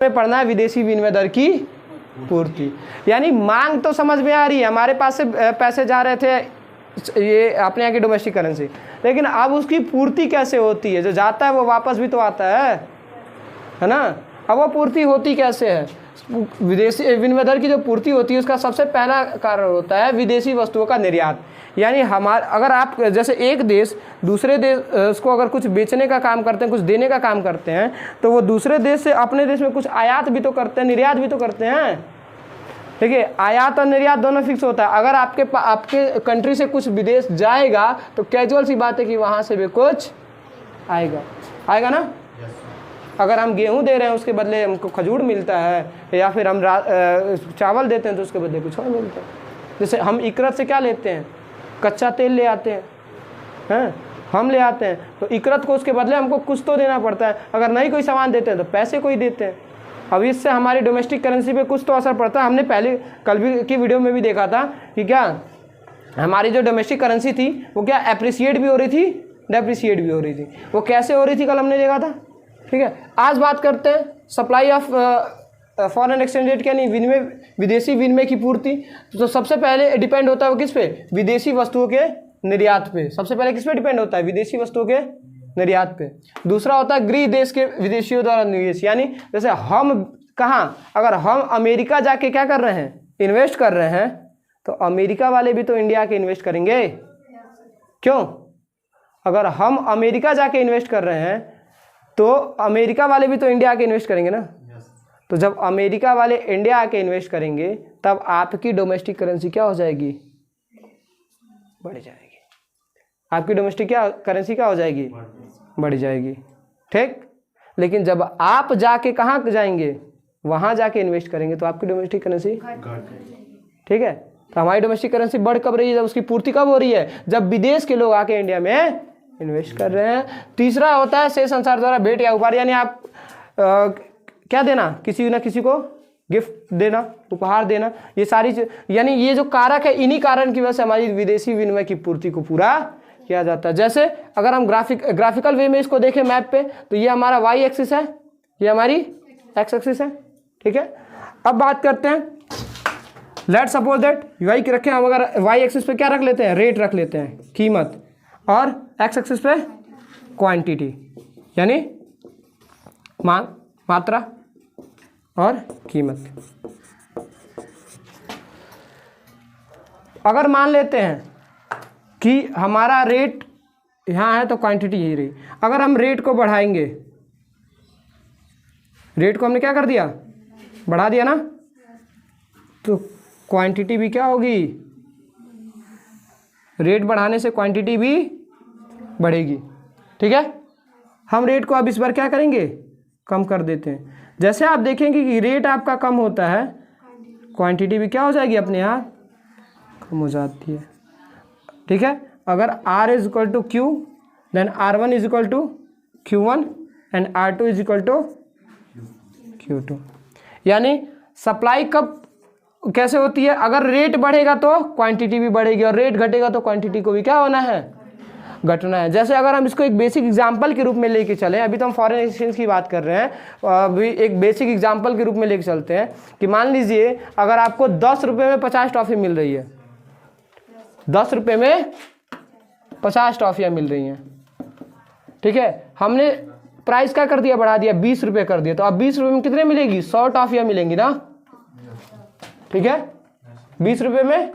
में पढ़ना है विदेशी विनिमय दर की पूर्ति। यानी मांग तो समझ में आ रही है, हमारे पास से पैसे जा रहे थे ये अपने यहाँ की डोमेस्टिक करेंसी, लेकिन अब उसकी पूर्ति कैसे होती है? जो जाता है वो वापस भी तो आता है ना। अब वो पूर्ति होती कैसे है? विदेशी विनिमय दर की जो पूर्ति होती है उसका सबसे पहला कारण होता है विदेशी वस्तुओं का निर्यात। यानी अगर आप जैसे एक देश दूसरे देश को अगर कुछ बेचने का काम करते हैं, कुछ देने का काम करते हैं, तो वो दूसरे देश से अपने देश में कुछ आयात भी तो करते हैं, निर्यात भी तो करते हैं। देखिए, आयात और निर्यात दोनों फिक्स होता है। अगर आपके कंट्री से कुछ विदेश जाएगा तो कैजुअल सी बात है कि वहाँ से भी कुछ आएगा ना। अगर हम गेहूँ दे रहे हैं उसके बदले हमको खजूर मिलता है, या फिर हम चावल देते हैं तो उसके बदले कुछ और मिलता है। जैसे हम इकरत से क्या लेते हैं? कच्चा तेल ले आते हैं, हम ले आते हैं, तो इकरत को उसके बदले हमको कुछ तो देना पड़ता है। अगर नहीं कोई सामान देते हैं तो पैसे कोई देते हैं। अब इससे हमारी डोमेस्टिक करेंसी पे कुछ तो असर पड़ता है। हमने पहले कल भी की वीडियो में भी देखा था कि क्या हमारी जो डोमेस्टिक करेंसी थी वो क्या अप्रिसिएट भी हो रही थी, डेप्रिसिएट भी हो रही थी। वो कैसे हो रही थी कल हमने देखा था। ठीक है, आज बात करते हैं supply of foreign exchange rate, यानी विदेशी विनिमय की पूर्ति। तो सबसे पहले डिपेंड होता है वो किस पे? विदेशी वस्तुओं के निर्यात पे। सबसे पहले किस पे डिपेंड होता है? विदेशी वस्तुओं के निर्यात पे। दूसरा होता है गृह देश के विदेशियों द्वारा निवेश, यानी जैसे हम कहाँ, अगर हम अमेरिका जाके क्या कर रहे हैं? इन्वेस्ट कर रहे हैं, तो अमेरिका वाले भी तो इंडिया के इन्वेस्ट करेंगे। क्यों? अगर हम अमेरिका जाके इन्वेस्ट कर रहे हैं तो अमेरिका वाले भी तो इंडिया के इन्वेस्ट करेंगे ना। तो जब अमेरिका वाले इंडिया आके इन्वेस्ट करेंगे तब आपकी डोमेस्टिक करेंसी क्या हो जाएगी? बढ़ जाएगी। आपकी डोमेस्टिक करेंसी क्या हो जाएगी? बढ़ जाएगी। ठीक, लेकिन जब आप जाके कहाँ जाएंगे? वहाँ जाके इन्वेस्ट करेंगे तो आपकी डोमेस्टिक करेंसी, ठीक है। तो हमारी डोमेस्टिक करेंसी बढ़ कब रही है? जब उसकी पूर्ति कब हो रही है? जब विदेश के लोग आके इंडिया में इन्वेस्ट कर रहे हैं। तीसरा होता है शेष संसार द्वारा भेंट या उपहार, यानी आप क्या देना? किसी न किसी को गिफ्ट देना, उपहार देना। ये सारी यानी ये जो कारक है, इन्हीं कारण की वजह से हमारी विदेशी विनिमय की पूर्ति को पूरा किया जाता है। जैसे अगर हम ग्राफिकल वे में इसको देखें मैप पे, तो ये हमारा वाई एक्सिस है, ये हमारी एक्स एक्सिस है। ठीक है, अब बात करते हैं, लेट सपोज दैट वाई की रखें हम। अगर वाई एक्सिस पे क्या रख लेते हैं? रेट रख लेते हैं, कीमत, और एक्स एक्सिस पे क्वांटिटी यानी मांग, मात्रा और कीमत। अगर मान लेते हैं कि हमारा रेट यहाँ है तो क्वांटिटी यही रही। अगर हम रेट को बढ़ाएंगे, रेट को हमने क्या कर दिया? बढ़ा दिया ना, तो क्वांटिटी भी क्या होगी? रेट बढ़ाने से क्वांटिटी भी बढ़ेगी। ठीक है, हम रेट को अब इस बार क्या करेंगे? कम कर देते हैं। जैसे आप देखेंगे कि रेट आपका कम होता है, क्वांटिटी भी क्या हो जाएगी? अपने यहाँ कम हो जाती है। ठीक है, अगर R is equal to Q, then R1 is equal to Q1 and R2 is equal to Q2। यानी सप्लाई कब कैसे होती है? अगर रेट बढ़ेगा तो क्वांटिटी भी बढ़ेगी, और रेट घटेगा तो क्वांटिटी को भी क्या होना है? घटना है। जैसे अगर हम इसको एक बेसिक एग्जांपल के रूप में लेके चलें, अभी तो हम फॉरेन एक्सचेंज की बात कर रहे हैं, अभी एक बेसिक एग्जांपल के रूप में लेके चलते हैं कि मान लीजिए अगर आपको 10 रुपये में 50 टॉफ़ी मिल रही है, 10 रुपये में 50 टॉफ़ियाँ मिल रही हैं। ठीक है, हमने प्राइस क्या कर दिया? बढ़ा दिया, 20 रुपये कर दिया। तो अब 20 रुपये में कितने मिलेगी? 100 टॉफ़ियाँ मिलेंगी ना। ठीक है, 20 रुपये में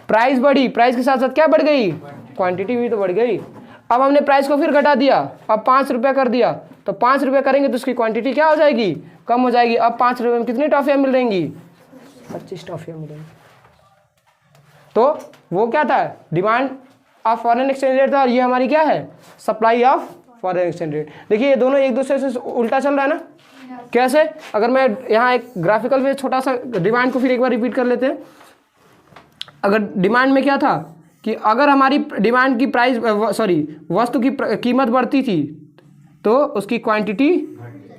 प्राइस बढ़ी, प्राइस के साथ साथ क्या बढ़ गई? क्वांटिटी भी तो बढ़ गई। अब हमने प्राइस को फिर घटा दिया, अब 5 रुपये कर दिया, तो 5 रुपये करेंगे तो उसकी क्वांटिटी क्या हो जाएगी? कम हो जाएगी। अब 5 रुपये में कितनी टॉफ़ियाँ मिल रहेंगी? 25 टॉफ़ियाँ मिलेंगी। तो वो क्या था? Demand of foreign exchange rate था, और ये हमारी क्या है? Supply of foreign exchange rate. देखिए ये दोनों एक दूसरे से उल्टा चल रहा है ना। कैसे? अगर मैं यहाँ एक ग्राफिकल में छोटा सा डिमांड को फिर एक बार रिपीट कर लेते हैं। अगर डिमांड में क्या था कि अगर हमारी डिमांड की प्राइस वस्तु की कीमत बढ़ती थी तो उसकी क्वांटिटी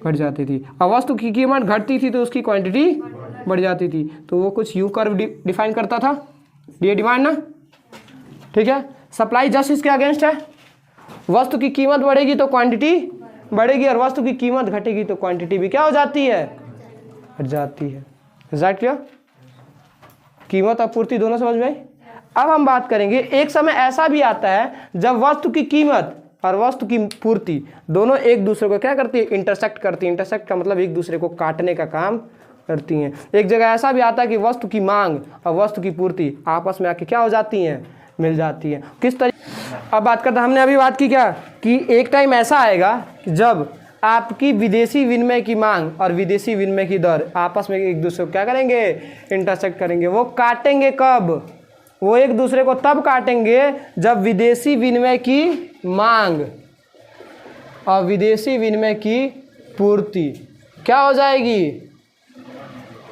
घट जाती थी, और वस्तु की कीमत घटती थी तो उसकी क्वांटिटी बढ़ जाती थी। तो वो कुछ यू कर्व डिफाइन करता था, ये डिमांड ना। ठीक है, सप्लाई जस्ट इसके अगेंस्ट है। वस्तु की कीमत बढ़ेगी तो क्वांटिटी बढ़ेगी और वस्तु की कीमत घटेगी तो क्वांटिटी भी क्या हो जाती है, घट जाती है। Exact clear? कीमत और पूर्ति दोनों समझ में आई। अब हम बात करेंगे, एक समय ऐसा भी आता है जब वस्तु की कीमत और वस्तु की पूर्ति दोनों एक दूसरे को क्या करती है, इंटरसेक्ट करती है। इंटरसेक्ट का मतलब एक दूसरे को काटने का काम करती हैं। एक जगह ऐसा भी आता है कि वस्तु की मांग और वस्तु की पूर्ति आपस में आके क्या हो जाती हैं, मिल जाती हैं। किस तरीके, अब बात करते हैं, हमने अभी बात की क्या कि एक टाइम ऐसा आएगा कि जब आपकी विदेशी विनिमय की मांग और विदेशी विनिमय की दर आपस में एक दूसरे को क्या करेंगे, इंटरसेक्ट करेंगे। वो काटेंगे कब, वो एक दूसरे को तब काटेंगे जब विदेशी विनिमय की मांग और विदेशी विनिमय की पूर्ति क्या हो जाएगी,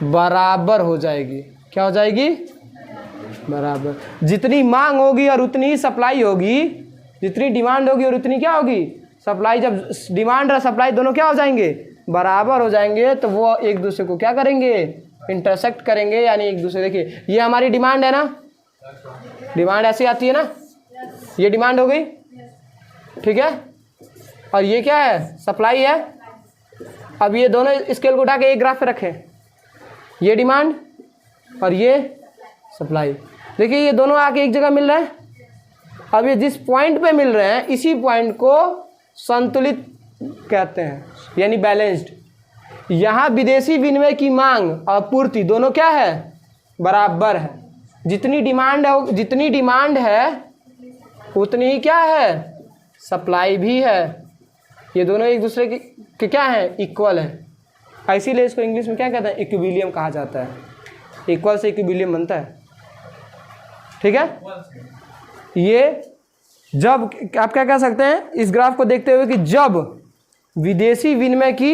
बराबर हो जाएगी। क्या हो जाएगी, बराबर। जितनी मांग होगी और उतनी ही सप्लाई होगी, जितनी डिमांड होगी और उतनी क्या होगी, सप्लाई। जब डिमांड और सप्लाई दोनों क्या हो जाएंगे, बराबर हो जाएंगे, तो वो एक दूसरे को क्या करेंगे, इंटरसेक्ट करेंगे। यानी एक दूसरे, देखिए ये हमारी डिमांड है ना, डिमांड ऐसी आती है ना, ये डिमांड हो गई, ठीक है, और ये क्या है, सप्लाई है। अब ये दोनों स्केल को उठा के एक ग्राफ पे रखें, ये डिमांड और ये सप्लाई। देखिए ये दोनों आके एक जगह मिल रहे हैं। अब ये जिस पॉइंट पे मिल रहे हैं इसी पॉइंट को संतुलित कहते हैं, यानी बैलेंस्ड। यहाँ विदेशी विनिमय की मांग और पूर्ति दोनों क्या है, बराबर है। जितनी डिमांड है उतनी ही क्या है, सप्लाई भी है। ये दोनों एक दूसरे के क्या है, इक्वल है। इसीलिए इसको इंग्लिश में क्या कहते हैं, इक्विलिब्रियम कहा जाता है। इक्वल से इक्विलिब्रियम बनता है, ठीक है। ये जब आप क्या कह सकते हैं इस ग्राफ को देखते हुए कि जब विदेशी विनिमय की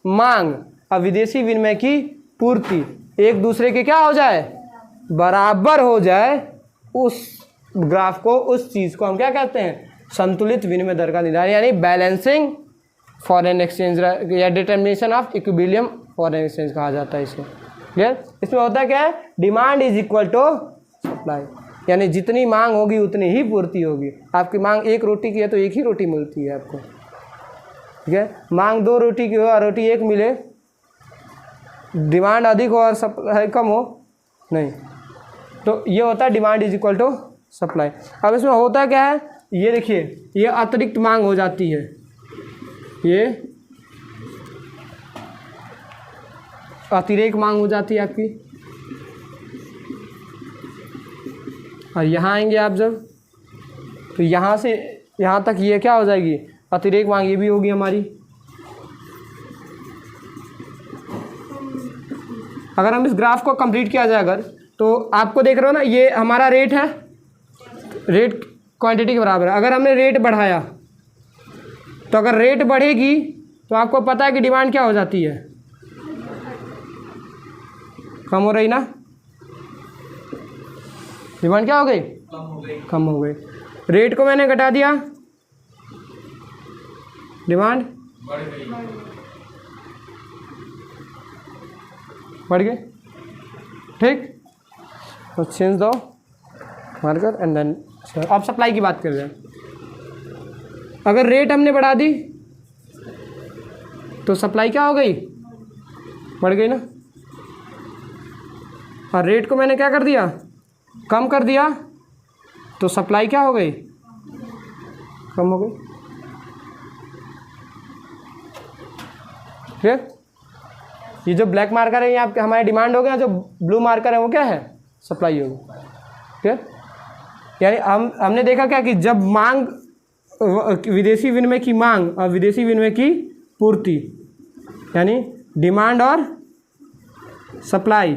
मांग और विदेशी विनिमय की पूर्ति एक दूसरे के क्या हो जाए, बराबर हो जाए, उस ग्राफ को, उस चीज़ को हम क्या कहते हैं, संतुलित विनिमय दर का निर्धारण, यानी बैलेंसिंग फॉरेन एक्सचेंज या determination of equilibrium foreign exchange कहा जाता है इसे। क्लियर? इसमें होता क्या है, demand is equal to supply, यानी जितनी मांग होगी उतनी ही पूर्ति होगी। आपकी मांग एक रोटी की है तो एक ही रोटी मिलती है आपको, ठीक है। मांग 2 रोटी की हो और रोटी 1 मिले, डिमांड अधिक हो और सप्लाई कम हो, नहीं। तो ये होता है demand is equal to supply. अब इसमें होता क्या है, ये देखिए ये अतिरिक्त मांग हो जाती है, ये अतिरेक मांग हो जाती है आपकी। और यहाँ आएंगे आप जब, तो यहाँ से यहाँ तक ये क्या हो जाएगी, अतिरेक मांग, ये भी होगी हमारी। अगर हम इस ग्राफ को कंप्लीट किया जाए अगर, तो आपको देख रहे हो ना, ये हमारा रेट है, रेट क्वांटिटी के बराबर है। अगर हमने रेट बढ़ाया तो अगर रेट बढ़ेगी तो आपको पता है कि डिमांड क्या हो जाती है, कम हो रही ना, डिमांड क्या हो गई, कम हो गई। रेट को मैंने घटा दिया, डिमांड बढ़ गई, ठीक। तो चेंज दो मार्कर एंड देन अब सप्लाई की बात कर रहे हैं। अगर रेट हमने बढ़ा दी तो सप्लाई क्या हो गई, बढ़ गई ना। और रेट को मैंने क्या कर दिया, कम कर दिया, तो सप्लाई क्या हो गई, कम हो गई। ठीक, ये जो ब्लैक मार्कर है ये आपके हमारे डिमांड हो गया, जो ब्लू मार्कर है वो क्या है, सप्लाई होगी। ठीक, यानी हमने देखा क्या कि जब मांग, विदेशी विनिमय की मांग और विदेशी विनिमय की पूर्ति, यानी डिमांड और सप्लाई,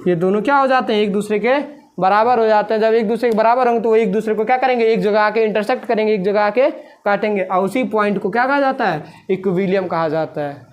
ये दोनों क्या हो जाते हैं, एक दूसरे के बराबर हो जाते हैं। जब एक दूसरे के बराबर होंगे तो वो एक दूसरे को क्या करेंगे, एक जगह आके इंटरसेक्ट करेंगे, एक जगह आके काटेंगे, और उसी पॉइंट को क्या कहा जाता है, इक्विलिब्रियम कहा जाता है।